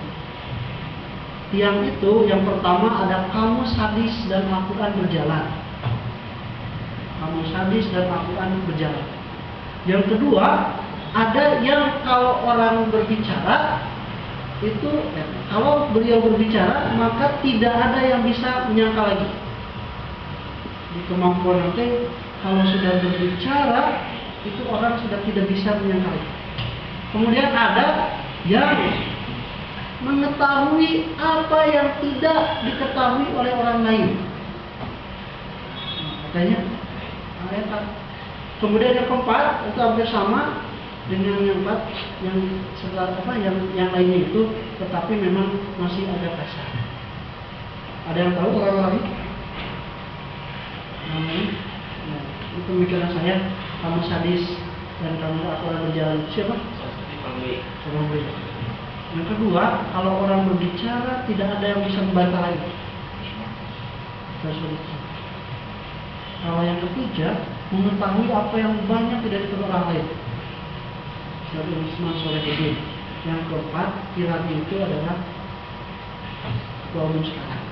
Tiang itu yang pertama ada kamus hadis dan Al-Quran berjalan. Kamus hadis dan Al-Quran berjalan. Yang kedua, ada yang kalau orang berbicara itu, kalau beliau berbicara maka tidak ada yang bisa menyangka lagi. Di kemampuan nanti kalau sudah berbicara itu orang sudah tidak bisa menyangka lagi. Kemudian ada yang mengetahui apa yang tidak diketahui oleh orang lain. Katanya ayat. Kemudian yang keempat itu hampir sama dengan yang keempat, yang setelah yang lainnya itu, tetapi memang masih agak kasar. Ada yang tahu orang-orang ini? Namanya? Nah, itu pemikiran saya. Kamu sadis dan kamu Al-Quran berjalan. Siapa? Orang beda. Yang kedua, kalau orang berbicara tidak ada yang bisa membantah lagi. Kalau yang ketiga, mengetahui apa yang banyak tidak diketahui orang lain. Syaikhul Islam Sholihuddin. Yang keempat, pilar itu adalah ketua umum sekarang.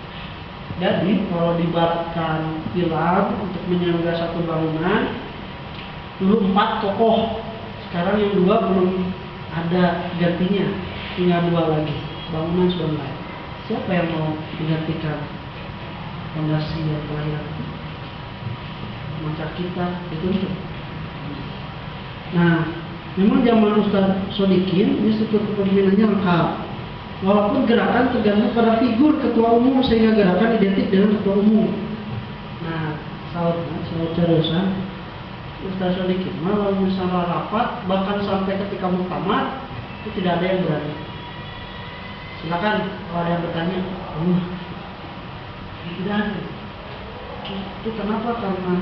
Jadi kalau dibaratkan pilar untuk menyangga satu bangunan, dulu 4 kokoh, sekarang yang 2 belum ada gantinya, tinggal 2 lagi. Bangunan sudah mulai. Siapa yang mau menggantikan fondasi yang terakhir? Masa kita dituntut. Nah, memang zaman Ustaz Sodikin ini struktur kepemimpinannya lengkap. Walaupun gerakan tergantung pada figur ketua umum sehingga gerakan identik dengan ketua umum. Nah, saud terusan Ustaz Sodikin kalau misalnya rapat bahkan sampai ketika muktamar itu tidak ada yang berani. Silakan kalau ada yang bertanya, tidak ada. Itu kenapa? Karena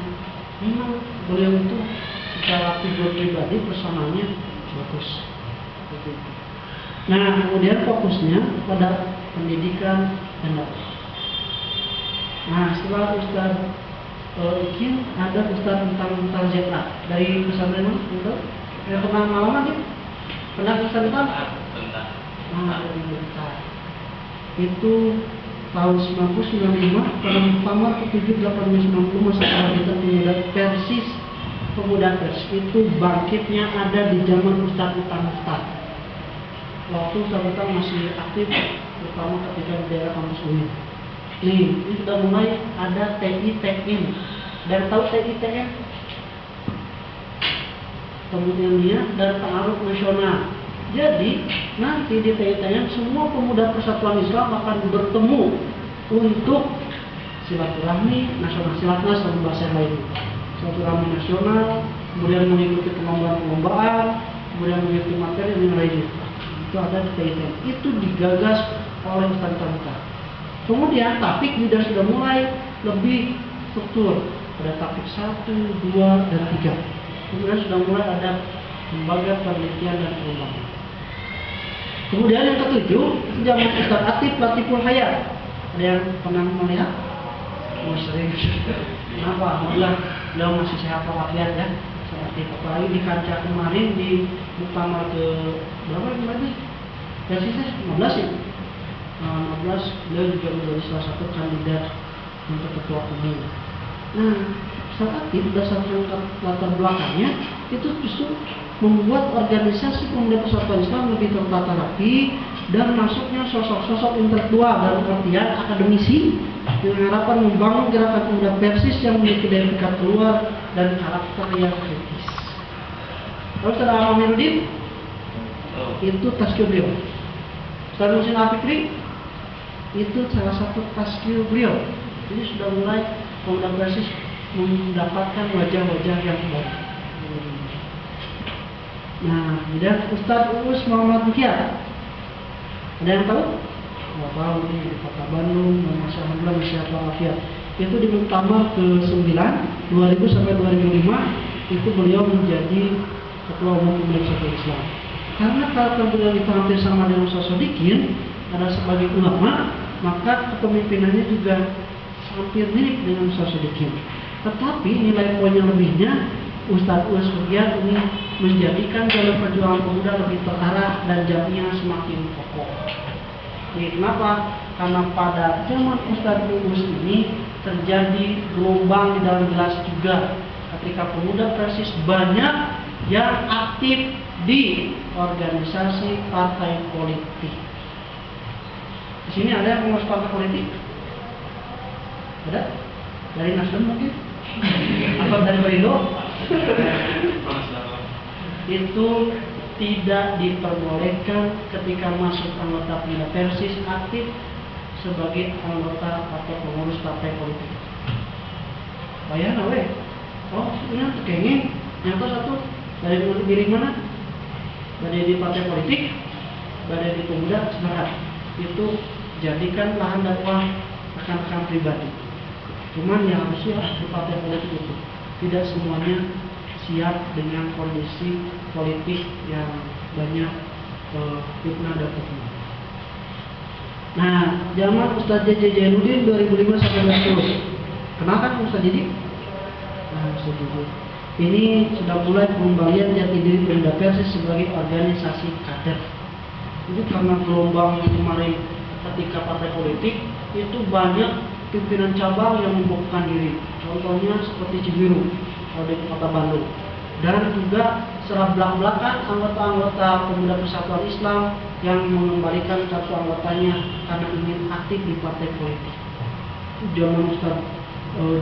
memang beliau itu secara figur pribadi personalnya bagus. Nah, kemudian fokusnya pada pendidikan dan dakwah. Nah, setelah Ustaz Ikin ada Ustaz tentang ZA dari pesantren mana? Itu pernah ngalaman ya? Pernah pesantren? Nah, dari Bentar. Itu tahun 1995 pada muktamar ke-7 890 masalah kita pemuda Persis. Pemuda Persis itu bangkitnya ada di zaman Ustaz Utan. Waktu Ustaz Utan masih aktif, terutama ketika di daerah kampus UIN. Ini sudah mulai ada TITM. Dan tahu TITM? Kemudian dia dan Ta'aruf Nasional. Jadi nanti di TITM semua pemuda Persatuan Islam akan bertemu untuk silaturahmi nasional, silatnas dan bahasa lain. Silaturahmi nasional, kemudian mengikuti perlombaan, kemudian mengikuti materi yang lainnya. Itu ada di TITM. Itu digagas oleh Ustaz Tamka. Kemudian Taufik juga sudah mulai lebih struktur. Ada Taufik 1, 2, dan 3. Kemudian sudah mulai ada lembaga penelitian dan pengembangan. Kemudian yang ketujuh, zaman Ustaz Atif Latiful Hayat. Ada yang pernah melihat? Oh, sering. Kenapa? Alhamdulillah, beliau masih sehat walafiat ya. Seperti apalagi di kancah kemarin di muktamar ke berapa kemarin? Persisnya 15 ya. 15 beliau juga menjadi salah satu kandidat untuk ketua umum. Nah, Ustaz Atif berdasarkan latar belakangnya itu justru membuat organisasi pemuda Persatuan Islam lebih tertata rapi dan masuknya sosok-sosok intelektual dalam artian akademisi dengan harapan membangun gerakan pemuda Persis yang memiliki daya pikat keluar dan karakter yang kritis. Lalu Ustaz Amiruddin itu tasbih beliau. Ustaz Muhsin Al-Fikri itu salah satu taskil beliau. Jadi sudah mulai pemuda Persis mendapatkan wajah-wajah yang baru. Nah, kemudian Ustadz Uus Muhammad Mukhtar. Ada yang tahu? Nggak tahu nih, di Kota Bandung, Masya Allah, Masya Allah. Itu di Muktamar ke-9 2000 sampai 2005 itu beliau menjadi ketua umum Pemuda Persatuan Islam. Karena karakter beliau itu hampir sama dengan Ustaz Sodikin, ada sebagai ulama, maka kepemimpinannya juga hampir mirip dengan Ustaz Sodikin. Tetapi nilai poin yang lebihnya, Ustadz Uus Mukhtar ini menjadikan jalur perjuangan pemuda lebih terarah dan jamnya semakin kokoh. Jadi kenapa? Karena pada zaman Ustadz Uus ini terjadi gelombang di dalam gelas juga, ketika pemuda Persis banyak yang aktif di organisasi partai politik. Di sini ada yang mengurus partai politik? Ada? Dari Nasdem mungkin? Atau dari Perindo? Itu tidak diperbolehkan ketika masuk anggota Pemuda Persis aktif sebagai anggota atau pengurus partai politik. Bayar weh. Oh, ini kenging. Yang satu dari diri mana? Dari di partai politik, dari di pemuda semangat. Itu jadikan lahan dakwah rekan-rekan pribadi. Cuman yang harusnya di partai politik itu tidak semuanya siap dengan kondisi politik yang banyak fitnah dan fitnah. Nah, zaman Ustaz JJ Jainuddin 2005 sampai 2010. Kenal kan Ustaz JJ? Nah, Ustaz JJ ini sudah mulai pengembalian jati diri Pemuda Persis sebagai organisasi kader. Itu karena gelombang kemarin ketika partai politik itu banyak pimpinan cabang yang membukukan diri. Contohnya seperti Cibiru di Kota Bandung. Dan juga secara belak-belakan anggota-anggota Pemuda Persatuan Islam yang mengembalikan satu anggotanya karena ingin aktif di partai politik. Zaman Ustaz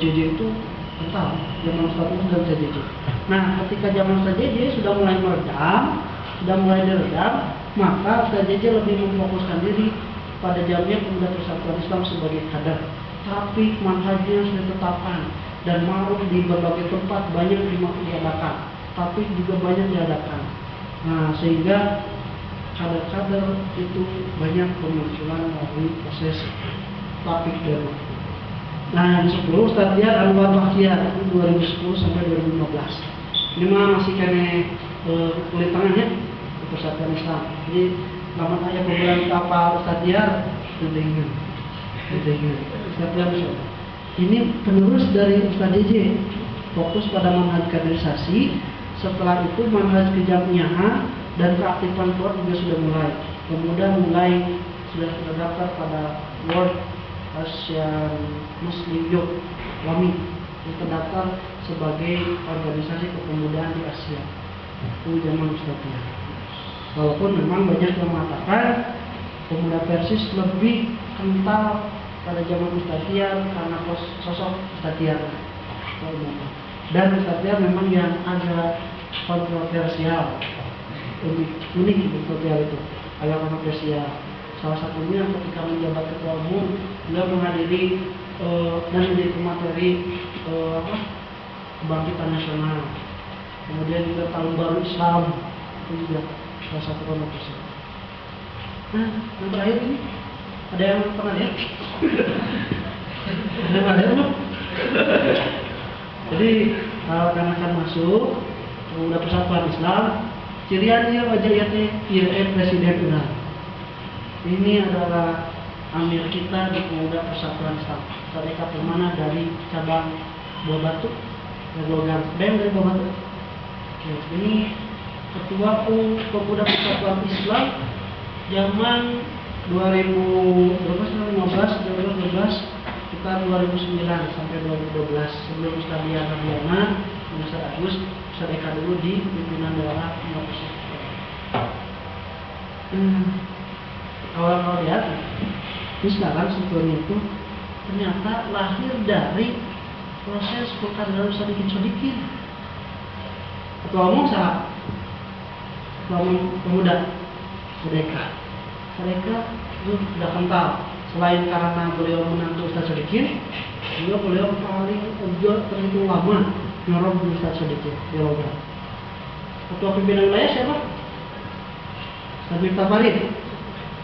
JJ itu kental, zaman Ustaz dan JJ. Nah, ketika zaman Ustaz JJ sudah mulai meredam, sudah mulai diredam, maka Ustaz JJ lebih memfokuskan diri pada jamnya Pemuda Persatuan Islam sebagai kader. Tapi manhajnya sudah ditetapkan dan ma'ruf di berbagai tempat banyak diadakan, tapi juga banyak diadakan. Nah, sehingga kader-kader itu banyak bermunculan melalui proses tapik dan nah, di 10 Ustaz Diyar Anwar Bakhtiar 2010 sampai 2015. Ini mah masih kene kulit tangannya di Persatuan Islam. Jadi laman ayah pembulan apa Ustaz Diyar dengan Ustaz Diyar ini penerus dari Ustaz DJ, fokus pada manhaj kaderisasi. Setelah itu manhaj kejamiahan dan keaktifan World juga sudah mulai. Pemuda mulai sudah terdaftar pada World Asian Muslim Youth WAMI, yang terdaftar sebagai organisasi kepemudaan di Asia. Itu zaman Ustaz Diyar. Walaupun memang banyak yang mengatakan Pemuda Persis lebih kental pada zaman Ustaz Diyar karena sosok Ustaz Diyar. Dan Ustaz Diyar memang yang agak kontroversial, lebih unik kontroversial itu, agak kontroversial. Salah satunya ketika menjabat ketua umum, beliau menghadiri dan menjadi pemateri kebangkitan nasional. Kemudian juga tahun baru Islam, itu juga salah satu kontroversial. Nah, yang terakhir ini ada yang pernah lihat? Ada belum? Jadi karena akan masuk Pemuda Persatuan Islam, ciriannya wajahnya IRN Presiden Unang. Ini adalah amir kita di Pemuda Persatuan Islam. Mereka kemana dari cabang Buah Batu, Logam, dari Buah Batu. Oke, ini ketua Pemuda Persatuan Islam zaman 2012 kita 2009 sampai 2012 sebelum Ustaz Diyar Rabiana, Ustaz Agus, Ustaz Eka dulu di pimpinan daerah Pemuda Persatuan. Kalau lihat, ini sekarang sebetulnya itu ternyata lahir dari proses perkaderan sedikit-sedikit. Ketua umum salah, ketua umum pemuda, Sedeka itu sudah kental Selain karena beliau menantu Ustaz Sodikin, juga beliau paling terhitung lama nyorong Ustaz Sodikin di Logat. Ketua pimpinan wilayah siapa? Ustaz Miftah Farid.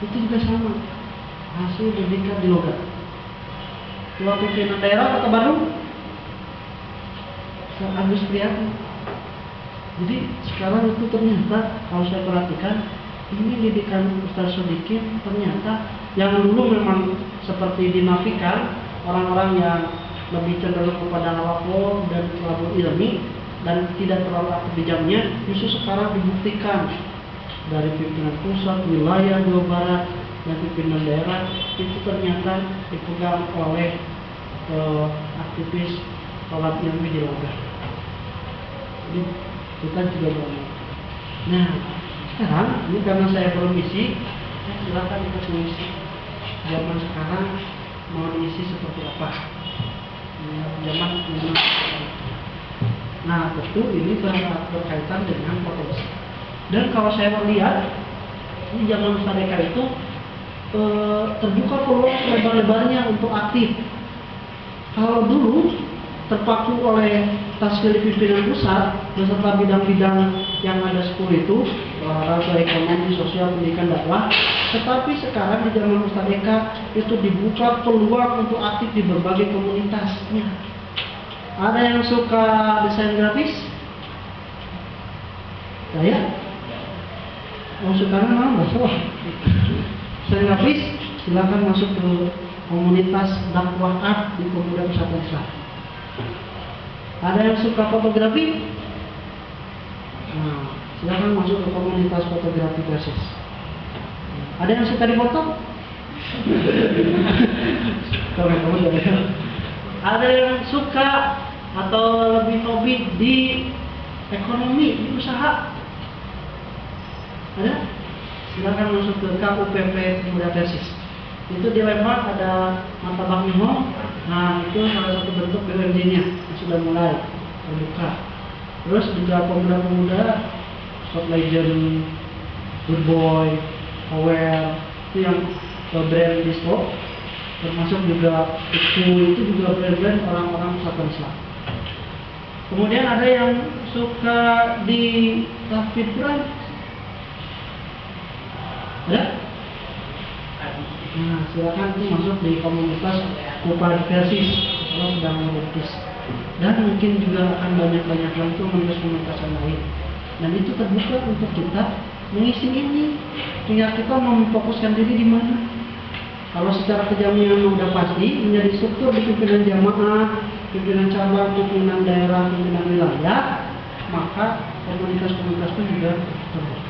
Itu juga sama, hasil pendidikan di Logat. Ketua pimpinan daerah Kota Bandung, Ustaz Agus Priyatna. Jadi sekarang itu ternyata kalau saya perhatikan, ini didikan Ustaz Sodikin ternyata yang dulu memang seperti dinafikan orang-orang yang lebih cenderung kepada hawafo dan terlalu ilmi dan tidak terlalu aktif di jamnya, justru sekarang dibuktikan dari pimpinan pusat, wilayah Jawa Barat dan pimpinan daerah itu ternyata dipegang oleh aktivis sholat ilmi di Logat. Jadi kita juga banyak. Nah, sekarang ini karena saya belum isi, silakan ikut mengisi. Zaman sekarang mau diisi seperti apa? Zaman memang. Nah, tentu ini berkaitan dengan potensi. Dan kalau saya melihat, ini zaman Ustaz Eka itu terbuka peluang lebar-lebarnya untuk aktif. Kalau dulu terpaku oleh tasfir pimpinan pusat beserta bidang-bidang yang ada 10 itu, olahraga, ekonomi, sosial, pendidikan, dakwah. Tetapi sekarang di zaman Ustaz Eka itu dibuka peluang untuk aktif di berbagai komunitasnya. Ada yang suka desain grafis? Saya? Yang suka mana? Desain grafis? Silakan masuk ke komunitas dakwah art di Pemuda Pusat Islam. Ada yang suka fotografi? Nah, silakan masuk ke komunitas fotografi Persis. Ada yang suka dipoto? Ada yang suka atau lebih hobi di ekonomi, di usaha? Ada? Silakan masuk ke KUPP Pemuda Persis. Itu di Lembang ada mata bakmimo. Nah, itu salah satu bentuk BUMD-nya yang sudah mulai terbuka. Terus juga pemuda-pemuda Sport Legend, Good Boy, Aware, itu yang brand distro, termasuk juga itu juga brand-brand orang-orang Pusat Islam. Kemudian ada yang suka di tahfidz Quran. Ada? Nah, silakan itu masuk di komunitas Kupar Persis kalau sedang merintis. Dan mungkin juga akan banyak-banyak lagi komunitas-komunitas yang lain. Dan itu terbuka untuk kita mengisi ini. Tinggal kita mau memfokuskan diri di mana. Kalau secara kejaminan sudah pasti menjadi struktur di pimpinan jamaah, pimpinan cabang, pimpinan daerah, pimpinan wilayah, maka komunitas-komunitas pun juga terbuka.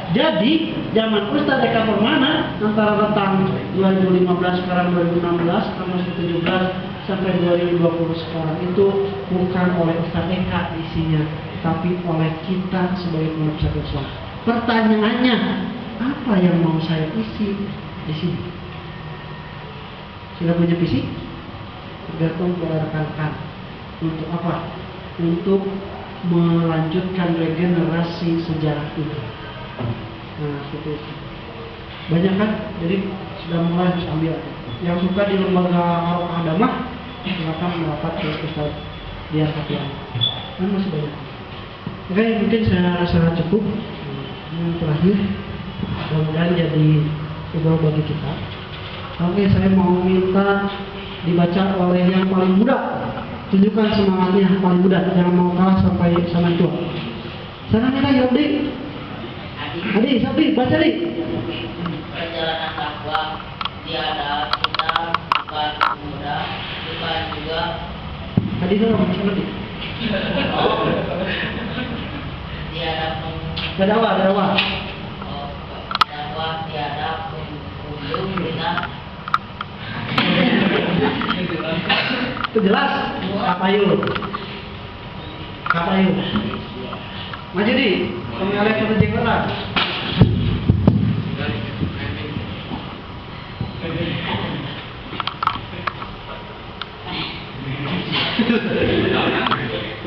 Jadi zaman Ustaz Eka Permana antara rentang 2015 sekarang 2016 termasuk 17 sampai 2020 sekarang itu bukan oleh Ustaz Eka isinya, tapi oleh kita sebagai pengurus Islam. Pertanyaannya, apa yang mau saya isi di sini? Sudah punya visi? Tergantung kepada rekan-rekan. Untuk apa? Untuk melanjutkan regenerasi sejarah ini. Nah, seperti itu. Banyak kan? Jadi sudah mulai harus ambil. Yang suka di lembaga Harokah Damah, silakan merapat ke Ustaz Dian Sapian. Kan masih banyak. Oke, mungkin saya rasa cukup. Yang terakhir, mudah-mudahan jadi ibadah bagi kita. Oke, saya mau minta dibaca oleh yang paling muda. Tunjukkan semangatnya yang paling muda, jangan mau kalah sampai sama tua. Sana kita Yodi. Adi, Sapi, baca nih. Perjalanan dakwah tiada kita bukan pemuda, bukan juga. Adi dulu, Adi. Oh, tiada Dakwah. dakwah tiada pengunjung kita. Itu jelas. Kapayul. Maju di. Pengalih petunjuk orang.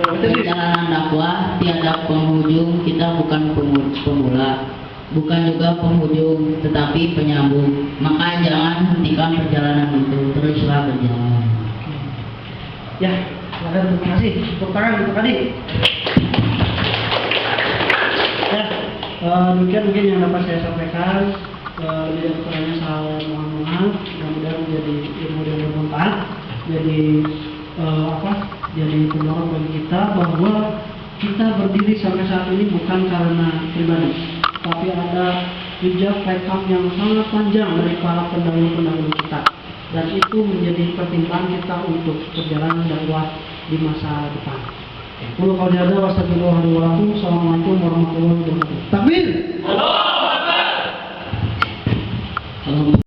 Perjalanan dakwah tiada penghujung, kita bukan pemula, bukan juga penghujung, tetapi penyambung. Maka jangan hentikan perjalanan itu, teruslah berjalan. Ya, silakan, terima kasih. Tepuk tangan untuk Adi. Ya, demikian mungkin yang dapat saya sampaikan. Lebih dari kurangnya saya mohon maaf. Mudah-mudahan menjadi ilmu yang bermanfaat. Jadi jadi pendorong bagi kita bahwa kita berdiri sampai saat ini bukan karena pribadi, tapi ada jejak rekam yang sangat panjang dari para pendahulu-pendahulu kita, dan itu menjadi pertimbangan kita untuk perjalanan dakwah di masa depan. Qul qawli hadza wa astaghfirullahi wa lakum. Assalamualaikum warahmatullahi wabarakatuh. Takbir.